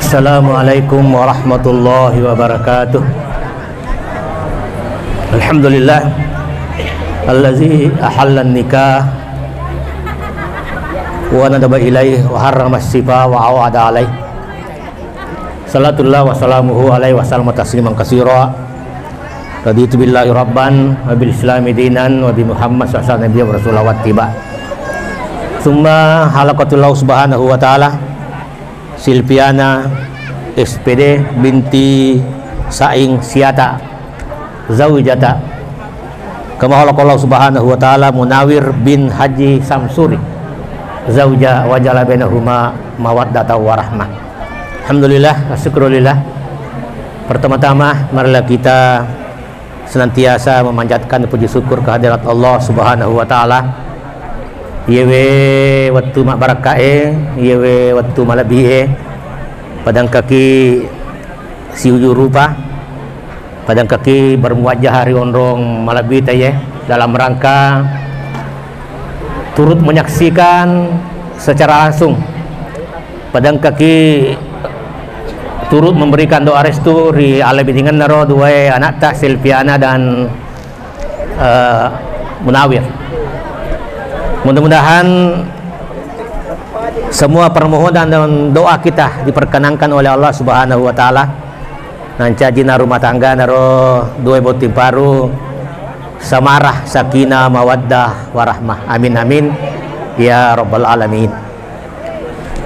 Assalamualaikum warahmatullahi wabarakatuh. Alhamdulillah allazi ahalla nikah wa nadaba ilaih wa harrama as-sifa wa awada alaih. Salatullah wa salamuhu alaihi wa sallam tasliman katsira. Raditu billahi rabban wa bil islami dinan wa bi Muhammad sallallahu alaihi wa rasulullah wa tiba. Summa halaqatullah subhanahu wa ta'ala Silviana SPD binti Saing Siata Zawijata kama halaqallahu subhanahu wa ta'ala Munawir bin Haji Samsuri Zawja wa jala bainahuma mawaddatan wa rahmah. Alhamdulillah, syukrulillah. Pertama-tama marilah kita senantiasa memanjatkan puji syukur kehadirat Allah subhanahu wa ta'ala. Yewe waktu mak barakae, yewe waktu malabie, padang kaki si ujur rupa, padang kaki bermuajah hari onrong malabi taye dalam rangka turut menyaksikan secara langsung, padang kaki turut memberikan doa restu di ala bidingan naro dua anak tak Silviana dan Munawir. Mudah-mudahan semua permohonan dan doa kita diperkenankan oleh Allah subhanahu wa ta'ala. Nancajina rumah tangga naro dua botim paru samarah sakinah mawaddah warahmah. Amin amin ya rabbal alamin.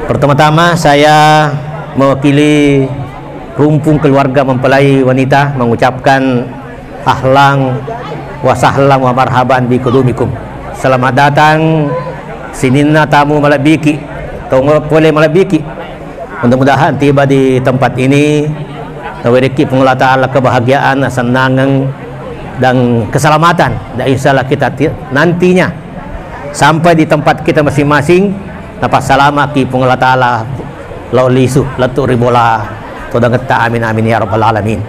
Pertama-tama saya mewakili rumpun keluarga mempelai wanita mengucapkan ahlan wa sahlan wa marhaban bi kudumikum. Selamat datang sinina tamu malabiki, tongok boleh malabiki. Mudah-mudahan tiba di tempat ini nawiriki pengelola ta'ala kebahagiaan, kesenangan dan keselamatan. Dan insyaallah kita nantinya sampai di tempat kita masing-masing dapat selamat ki pengelola ta'ala laulisu letuk ribola todang geta amin amin ya rabbal alamin.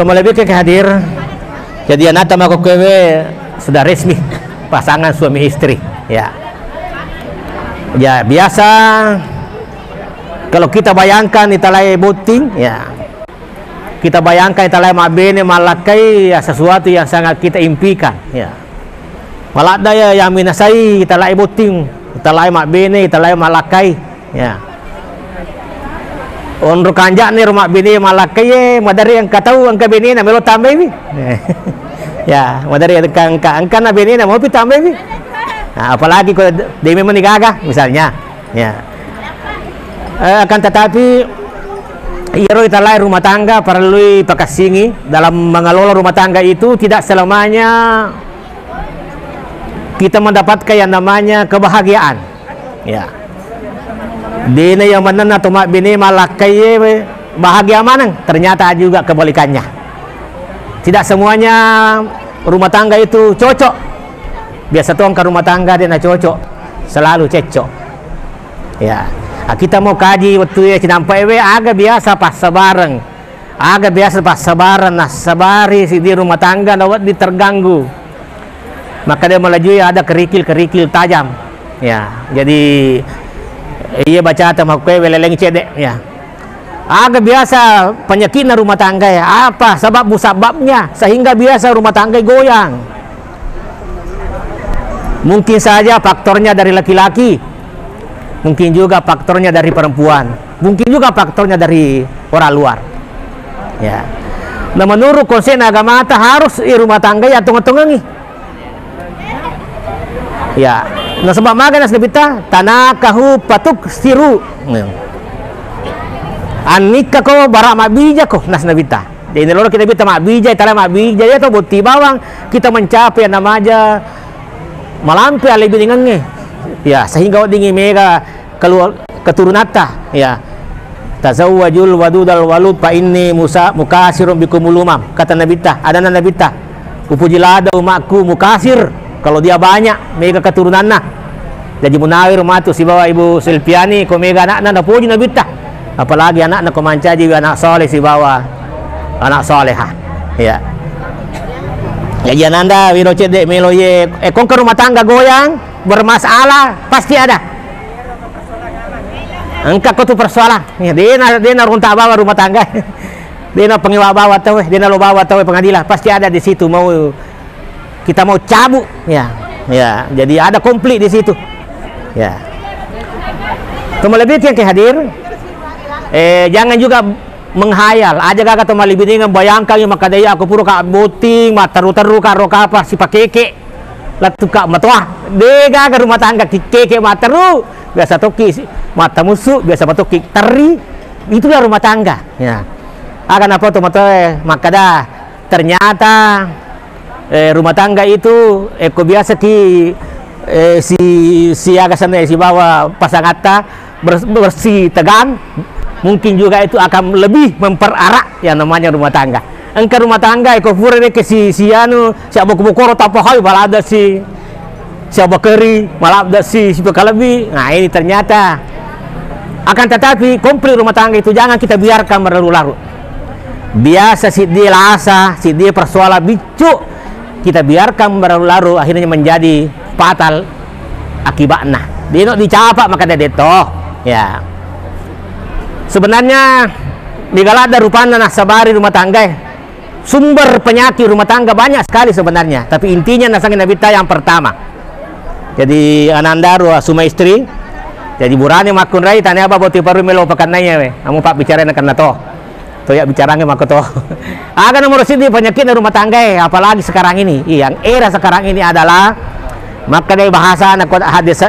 Malabiki hadir. Jadi anak tamak kewe sudah resmi pasangan suami istri ya. Ya biasa kalau kita bayangkan italai boting ya, kita bayangkan italai mabene malakai ya, sesuatu yang sangat kita impikan ya. Malah daya yang minasai italai boting, italai mabene, italai malakai ya. Onro kanjak nih rumah bini malakai madari yang katau angka bini na melo tambah ini. Ya, madari angka na bini na mau pi tambah ini. Nah, apalagi kalau dia memang gaga misalnya. Ya. Akan tetapi iro italai rumah tangga perlu pakasingi dalam mengelola rumah tangga itu tidak selamanya kita mendapatkan yang namanya kebahagiaan. Ya. Dini yang mana atau mak bini malakai bahagia mana? Ternyata juga kebalikannya. Tidak semuanya rumah tangga itu cocok. Biasa tuang ke rumah tangga dia nak cocok, selalu cecok. Ya, kita mau kaji waktu ya nampak agak biasa pas sebareng, agak biasa pas sebareng. Nah sabari si di rumah tangga nawat diterganggu. Maka dia melaju ya ada kerikil tajam. Ya, jadi iya baca tamak kue weleleng cedek ya. Agak biasa penyakit rumah tangga ya. Apa sebabnya sehingga biasa rumah tangga goyang? Mungkin saja faktornya dari laki-laki, mungkin juga faktornya dari perempuan, mungkin juga faktornya dari orang luar. Ya. Nah menurut konsen agama harus rumah tangga ya tunggu-tunggu nih. Ya. Nah sebab maga nas nebita tanakahu patuk siru. Anika ko bara mabija ko nas nebita. Jadi lolo kita bita mabija, itala mabija ya to buti bawang kita mencapai yang namanya malampi ali biningange. Ya, sehingga dingi mega keluar keturunata ya. Tazawwajul wadudal walud fa inni musa mukasirun bikumul umam. Kata nebita, ada nebita. Upujilada umakku mukasir. Kalau dia banyak mega keturunanna. Jadi Munawir matu si bawa ibu Silviani ko mega anak na puji nabita. Apalagi anak na komanca juga anak soleh si bawa anak solehah. Ya. Jadi ananda wiro cedek meloye kong ke rumah tangga goyang bermasalah pasti ada. Engka ko tu persoalan. Ya, dia na runta bawa rumah tangga. Dia na pengiwa bawa tahu, dia na lo bawa tahu pengadilan. Pasti ada di situ kita mau cabut, ya. Ya, jadi ada konflik di situ. Ya. Lebih yang hadir, jangan juga menghayal. Aja gak kata malibin dengan bayangkan yang maka daya aku pura kak boting, mataru-taru karo kapa si pakeke, latu kak matuah, dega ke rumah tangga keke mataru, biasa toki mata musuh, biasa batoki teri, itulah rumah tangga. Ya. Akan apa tuh maka dah ternyata rumah tangga itu biasa si agasan si bawa pasangata bersih tegang, mungkin juga itu akan lebih memperarak yang namanya rumah tangga. Engkau rumah tangga pura ke si anu siapa kubukoro tapohai malah ada si siapa keri malah ada si pekalabi. Nah ini ternyata akan tetapi konflik rumah tangga itu jangan kita biarkan berlarut-larut. Biasa si dia lasa, si dia persoalan bicu, kita biarkan berlarut-larut akhirnya menjadi fatal akibatnya. Dia nak dicapak maka dia detoh. Ya. Sebenarnya digalada rupanya nasabari rumah tangga. Sumber penyakit rumah tangga banyak sekali sebenarnya, tapi intinya nasangin nabita yang pertama. Jadi anandaru suma istri. Jadi burane makun rai tanya apa boti paru melo pakananya we. Kamu Pak bicara nak kena toh. Toh ya bicaranya mak toh. Aga nomor sini penyakit rumah tangga apalagi sekarang ini. Yang era sekarang ini adalah maka dari bahasa anak hadis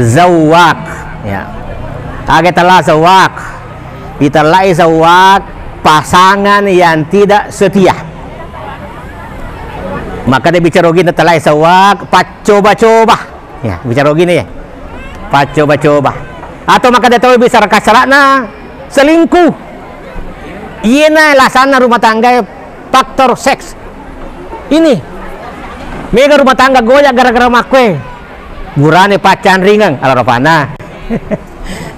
zawak ya agak telah zawak kita lai zawak pasangan yang tidak setia, maka dia bicara gini telah zawak pacoba-coba ya bicara gini ya pacoba-coba atau maka dia tahu bisa kasarana selingkuh iya na lasana rumah tangga faktor seks ini mega rumah tangga goyah gara-gara makwe burane pacan ringan ala ropana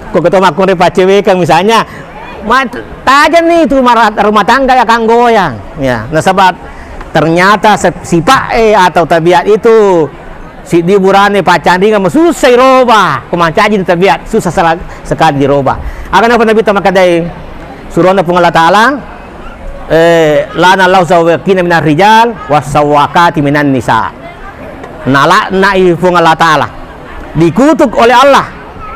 kok ketemu makwe pacewe kang misalnya tajan nih itu rumah tangga ya kang goyang ya nasabab ternyata sifat atau tabiat itu si di burane pacan ringan susah roba kumancaji di tabiat susah sekali diroba akan apa nabi tamakadai surona pun Allah Ta'ala lana lau sawakina minar rijal wasawakati minan nisa nala na'i pun Allah Ta'ala dikutuk oleh Allah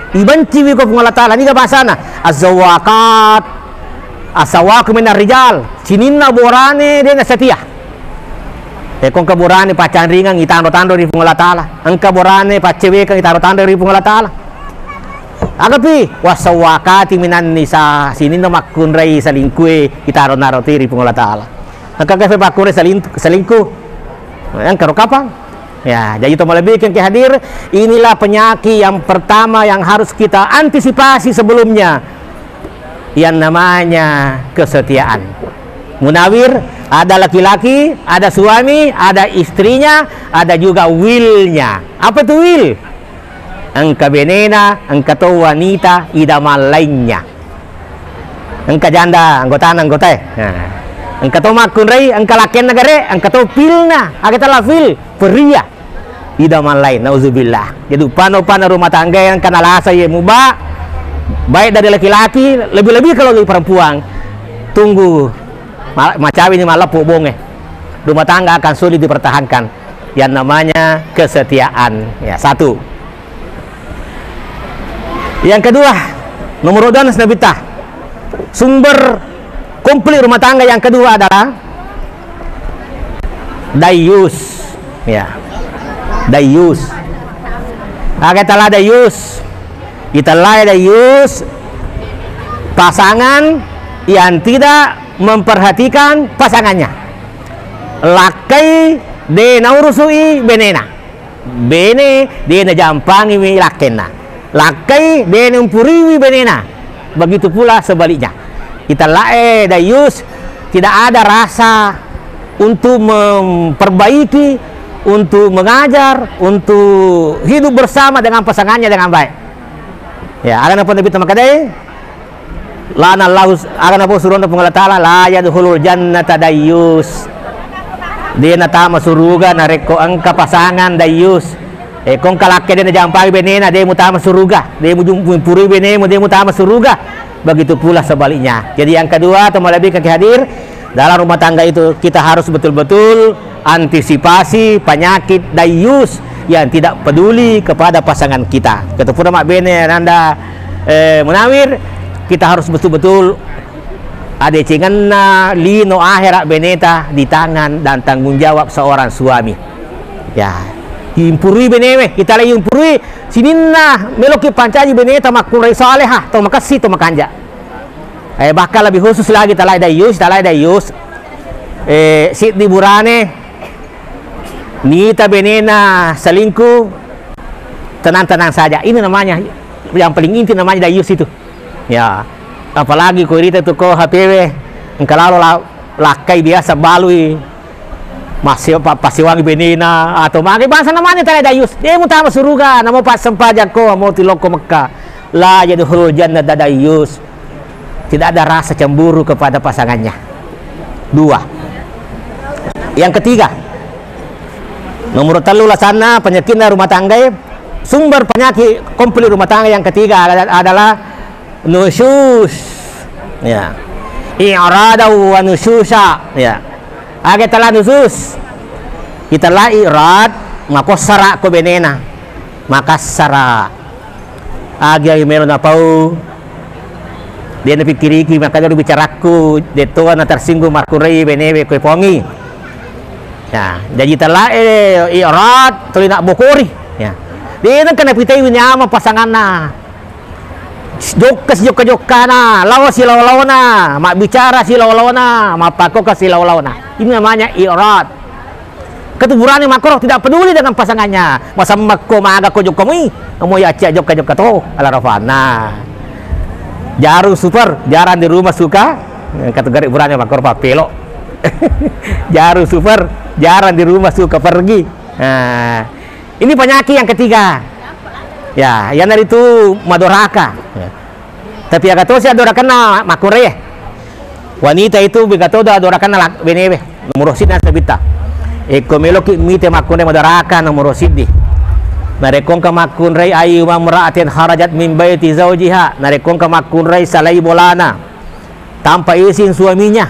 dibenci wiko pun Allah Ta'ala ini bahasana azawakat asawaku minar rijal sininna borane dia setia kong keborane pacan ringan itando-tando di pun Allah Ta'ala engka borane pacewe kang itando-tando di pun Allah Ta'ala agapi wasawakati minan nisa sinin na makun rai salingkue kita naro tiri pun Allah Ta'ala angka kafe bakure selingkuh yang karo kapang ya jadi itu lebih yang hadir inilah penyakit yang pertama yang harus kita antisipasi sebelumnya yang namanya kesetiaan. Munawir ada laki-laki, ada suami, ada istrinya, ada juga willnya. Apa itu will? Engka benena, engka to wanita idaman lainnya. Engka janda, anggota. Nah, engka to makun rai, engka laken negare, engka to pilna, agak telah fil, pria idaman lain. Nauzubillah. Jadi pano-pano rumah tangga yang kena lasa ya mubah, baik dari laki-laki, lebih-lebih kalau dari perempuan. Tunggu, macam ini malah pobonge. Rumah tangga akan sulit dipertahankan. Yang namanya kesetiaan. Ya, satu. Yang kedua, nomor 2 nabita. Sumber konflik rumah tangga yang kedua adalah dayus. Ya. Dayus. Kita dayus. Kita dayus pasangan yang tidak memperhatikan pasangannya. Lakai de naurusui benena. Bene de na jampangi mi lakena. Lakai de numpuriwi benena. Begitu pula sebaliknya. Kita dayus tidak ada rasa untuk memperbaiki, untuk mengajar, untuk hidup bersama dengan pasangannya dengan baik. Ya, akan apa nabi tamakadai? Lana laus akan apa suruh untuk Allah Ta'ala la yadkhulul jannata dayus. Dia nata masuruga nareko angka pasangan dayus. kung kalaki din na jampagi benena, dia mutama suruga, dia puri benemu, dia mutama suruga. Begitu pula sebaliknya. Jadi yang kedua, teman lebih kaki hadir, dalam rumah tangga itu kita harus betul-betul antisipasi penyakit dayus yang tidak peduli kepada pasangan kita. Ketepuna mak bene nanda Munawir, kita harus betul-betul ada cengenna lino akhirat beneta di tangan dan tanggung jawab seorang suami. Ya, impuri benewe, kita lagi impuri sininna meloki pancaji beneta makurai salehah atau makasih atau makanja. Bakal lebih khusus lagi talai dayus, sit di burane nita benena selingkuh, tenang-tenang saja. Ini namanya yang paling inti, namanya dayus itu. Ya, apalagi kuirita tu ko HPW kalau lakai biasa balui masih pasiwangi benena atau magi bangsa namanya talai dayus. Dia mau tahu suruga, namo pas sempajak ko mau tiloko Mekah. La yadkhulul jannah dayus. Tidak ada rasa cemburu kepada pasangannya. Dua. Yang ketiga, nomor 3 sana penyakit rumah tangga. Sumber penyakit komplit rumah tangga yang ketiga adalah nusyus. Ya. I'rada wa nusyusa. Ya. Kita lah nusyus. Kita lah irad, maka sara ko benena. Maka sara. Agi meron na pau. Dia na pikiriki maka dia bicaraku deto na tersinggung makurai benewe ko pongi. Ya, jadi telah irad tuli nak bokori. Ya. Dia nak kena pitai nyama pasangan na. Jokka na, lawa si lawa na, mak bicara si lawa na, mak pakok si lawa na. Ini namanya irad. Ketuburannya makroh tidak peduli dengan pasangannya. Masa makko maga ko jokka mui, mau ya cek jokka to ala rafana. Jarum super, jarang di rumah suka. Kategori burannya makroh papelo. Jarum super, jarang di rumah suka pergi. Nah, ini penyakit yang ketiga. Ya, yang dari itu madoraka. Ya. Tapi agak tahu sih adorakan na makure. Wanita itu begitu adorakan na benebe. Nomor sidna sabita. Komelo ki mite makure madoraka nomor siddi. Narekong ka makunray ayu mamraatin harajat min baiti zawjiha. Narekong ka makunray salay bolana. Tanpa izin suaminya.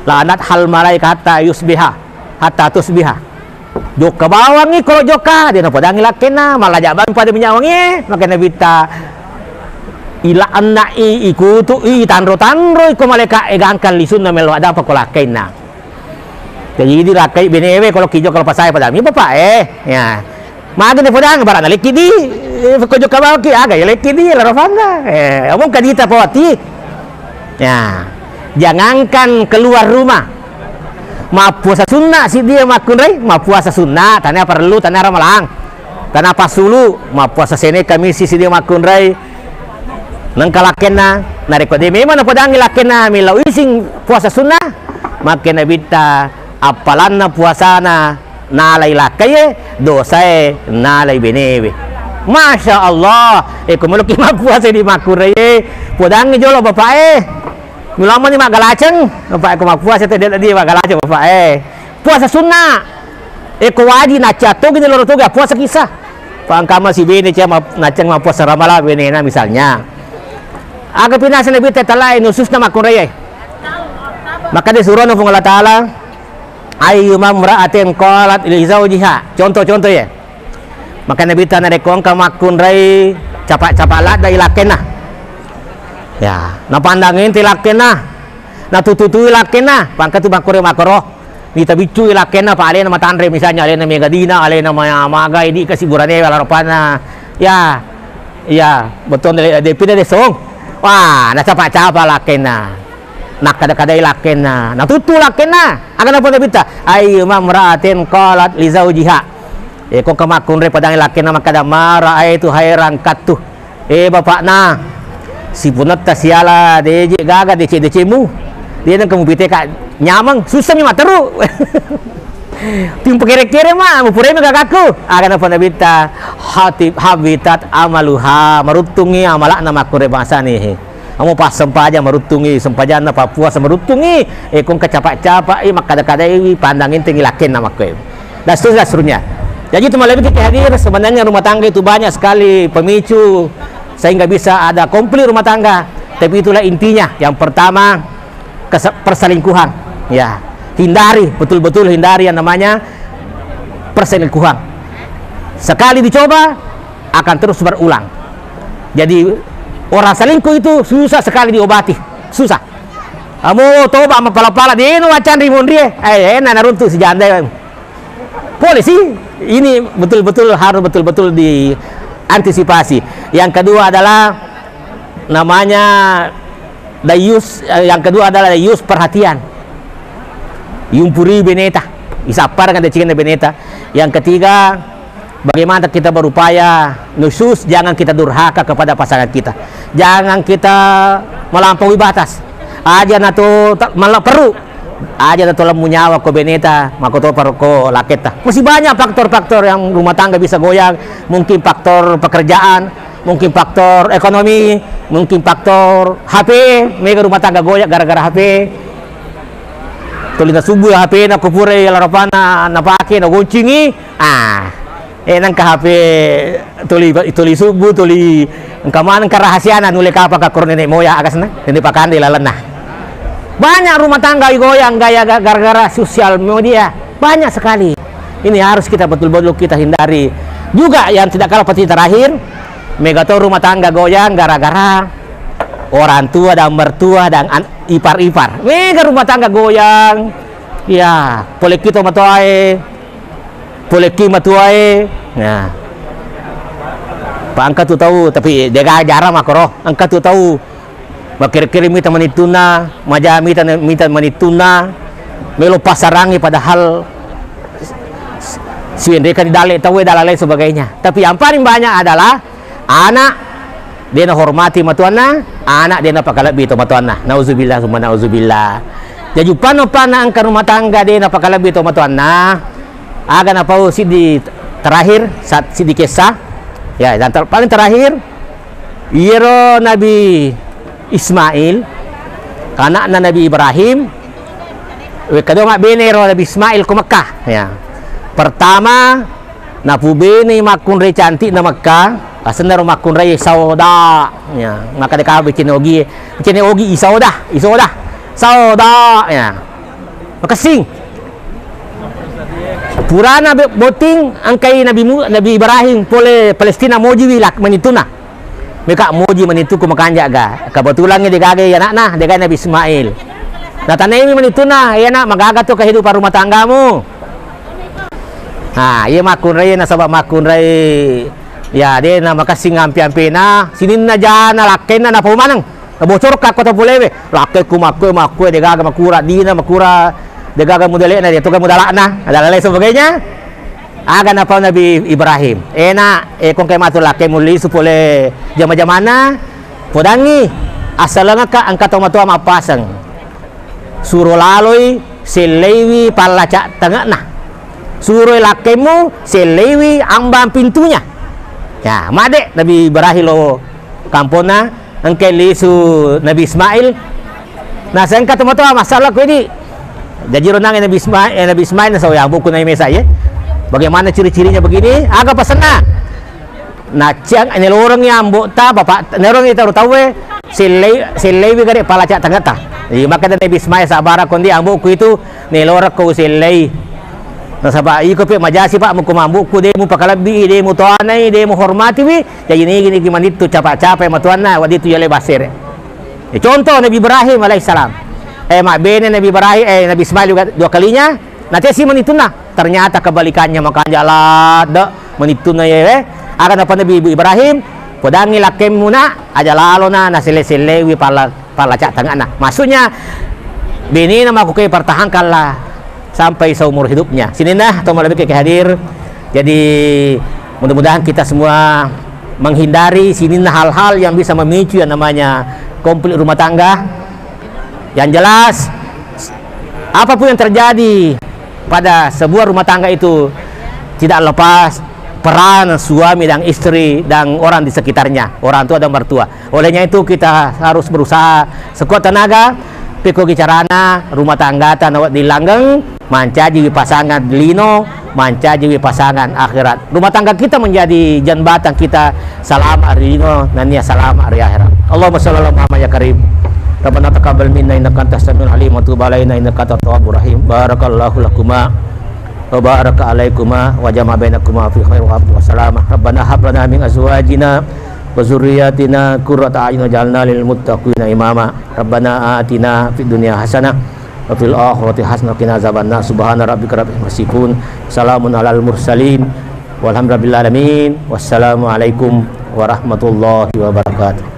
Lanat hal malaikat hatta yusbiha. Hatta tusbiha. Joka bawang ni kalau joka dia nak padang lakin na malah jaban pada minyak wangi makanya bita ila anna ikutu tanro ko malaikat egangkan lisun na melo ada apa ko lakin na. Jadi di lakai benewe kalau kijo kalau pasai pada mi bapak ya. Magi ni padang barang leki di ko joka bawang ki aga leki di la rafanga. Omong kadita pawati. Ya. Jangankan keluar rumah. Ma puasa sunnah si dia makunrai, ma puasa sunnah tanya perlu tanya ramalang. Tanah pasulu ma puasa sene kami si dia makunrai. Nang kalakena nareko de memang na padang lakena milau ising puasa sunnah makena bita apalanna puasana nalai lakai dosae nalai benewe. Masya Allah, kumuluki ma puasa di makunrai padang jolo bapak Mulama ni mak galaceng, bapak aku mak puasa tadi mak galaceng bapak puasa sunnah, ko wajib naca tu gini loro tu puasa kisah, pangkama si bini cia naceng mak puasa ramalan bini na misalnya, agak pinasan lebih tetalai nusus nama kuraya, maka disuruh nufung Allah Taala, ayyuma mra'atin qalat li zawjiha, contoh ya, maka nabi tanah rekong kamak kunrai capak lat dari lakena. Ya, na pandangin tilakena, na tututui lakena, pangkat tu bakore makoro, ni tabicu lakena pa alena matandre misalnya alena megadina, alena maga ini kasih burane laropana, ya, betul de pida de song, wah, na capa lakena, nak kada lakena, na tutu lakena, akan apa nabita, ayu mamraatin qalat li zawjiha, kok kamakun re padang lakena makada mara itu hairan katu, bapak na. Si punat tasiala DJ gaga DC mu dia nang kamu pite ka nyamang susah mi materu tim pekere-kere mah mu pure mi gagaku agan apa nabita habitat amaluha marutungi amalak nama kure bangsa nih kamu pas sempaja marutungi sempajana Papua marutungi kung kacapak-capak mak kada-kada pandangin tinggi lakin nama kue dan seterusnya Jadi teman lebih kita hadir, sebenarnya rumah tangga itu banyak sekali pemicu sehingga bisa ada konflik rumah tangga. Tapi itulah intinya. Yang pertama, perselingkuhan. Ya, hindari, betul-betul hindari yang namanya perselingkuhan. Sekali dicoba akan terus berulang. Jadi orang selingkuh itu susah sekali diobati, susah. Kamu toba sama pala-pala dia nu wacan rimun dia, enak naruntu si janda. Polisi ini betul-betul harus betul-betul diantisipasi. Yang kedua adalah namanya dayus, yang kedua adalah dayus perhatian. Yumpuri beneta, isapar kan cikin beneta. Yang ketiga, bagaimana kita berupaya nusus, jangan kita durhaka kepada pasangan kita. Jangan kita melampaui batas. Aja nato malah perlu. Aja nato lamu nyawa ko beneta, makoto ko laketa. Masih banyak faktor-faktor yang rumah tangga bisa goyang. Mungkin faktor pekerjaan, mungkin faktor ekonomi, mungkin faktor HP. Mega rumah tangga goyang gara-gara HP. Tulina subuh HP na kupure larapana napake na guncingi. Nang ka HP tuli subuh tuli engkaman kerahasiaan nule ka apa ka nenek moya agasna ini pakan dilalana. Banyak rumah tangga goyang gaya gara-gara sosial media, banyak sekali. Ini harus kita betul-betul kita hindari. Juga yang tidak kalah penting terakhir, megato rumah tangga goyang gara-gara orang tua dan mertua dan ipar-ipar. Mega rumah tangga goyang. Ya, boleh kita matuae, boleh kita matuae. Nah, Pak angka tu tahu, tapi dia jarang makro. Angka tu tahu, makir-kiri minta menituna, maja minta menituna, melo pasarangi padahal siendeka di dalek tahu dalalai sebagainya. Tapi yang paling banyak adalah anak dia na hormati matuanna, anak dia na pakalabi to matuanna. Nauzubillah summa nauzubillah. Jadi pana angka rumah tangga dia na pakalabi to matuanna. Aga na pau di terakhir saat di kisah. Ya, dan paling terakhir Iro Nabi Ismail, anaknya Nabi Ibrahim. Kedua benero Nabi Ismail ke Mekah. Ya. Pertama, napu bene makun re cantik na Mekah, asal makun re sauda. Ya, maka deka bikin ogi sauda. Ya. Maka sing. Purana boting angkai Nabi Ibrahim pole Palestina moji wilak menituna. Mereka moji menitu ku makanja ga. Kebetulan dia gage anak nah, dia Nabi Ismail. Natanemi menituna, ya nak magaga tu kehidupan rumah tanggamu. Nah, iya makun ray nasabak makun ray. Ya, dia na makasing ampi-ampi na sinin na jana laken na pumanang. Bocor ka kota pulewe. Laken ku makwe dia gaga makura dina makura degaga mudale na dia tuga mudala na adalalay sebagainya. Aga na pa Nabi Ibrahim kung kay matulake muli supole jama-jamana podangi asalanga ka ang katomatua mapasang suro laloy selewi palaca tengah na suro lakemu selewi ambang pintunya. Ya made Nabi Ibrahim lo kampona ang kay lisu Nabi Ismail na sang katomatua masalah ko ini. Jadi renang Nabi Ismail na saya buku na mesa ya. Bagaimana ciri-cirinya begini? Agak pasana. Nah, ciang ini orang yang ta bapak, orang itu tahu selai gare palaca tengah ta. Jadi maka Nabi Ismail sabara kondi ambuku itu nelora ko selai. Nah, sabah iko pe majasi pak muku mambuku demu pakalabi demu toanai demu hormati wi. Jadi ini gimana itu capek-capek matuanna wadi itu ya lebasir. Contoh Nabi Ibrahim alaihissalam. Mak bene Nabi Ibrahim, Nabi Ismail juga dua kalinya. Nanti si menituna. Ternyata kebalikannya makanya lada menituna ya. Akan apa Nabi Ibrahim? Podangi lakem muna aja lalo na nasile-sile wi pala cak tengah na. Maksudnya bini nama aku pertahankanlah sampai seumur hidupnya. Sini nah atau lebih ke hadir. Jadi mudah-mudahan kita semua menghindari sini nah hal-hal yang bisa memicu yang namanya konflik rumah tangga. Yang jelas apapun yang terjadi pada sebuah rumah tangga itu tidak lepas peran suami dan istri dan orang di sekitarnya, orang tua dan mertua. Olehnya itu kita harus berusaha sekuat tenaga piko gicarana rumah tangga tanawat dilanggeng manca jiwi pasangan lino, manca jiwi pasangan akhirat. Rumah tangga kita menjadi jembatan kita salam hari lino, nania salam hari akhirat. Allahumma shalli ala Muhammad ya karim. Rabbana taqabbal minna innaka antas samiul alim wa tub alaina innaka antat tawwabur rahim. Barakallahu lakuma wa baraka alaikuma wa jama'a bainakuma fi khair wa salamah. Rabbana hab lana min azwajina wa dzurriyyatina qurrata a'yun waj'alna lil muttaqina imama. Rabbana atina fid dunya hasanah wa fil akhirati hasanah wa qina azabannar. Subhana rabbika rabbil izzati yasifun, salamun alal mursalin walhamdulillahi alamin. Wassalamu alaikum warahmatullahi wabarakatuh.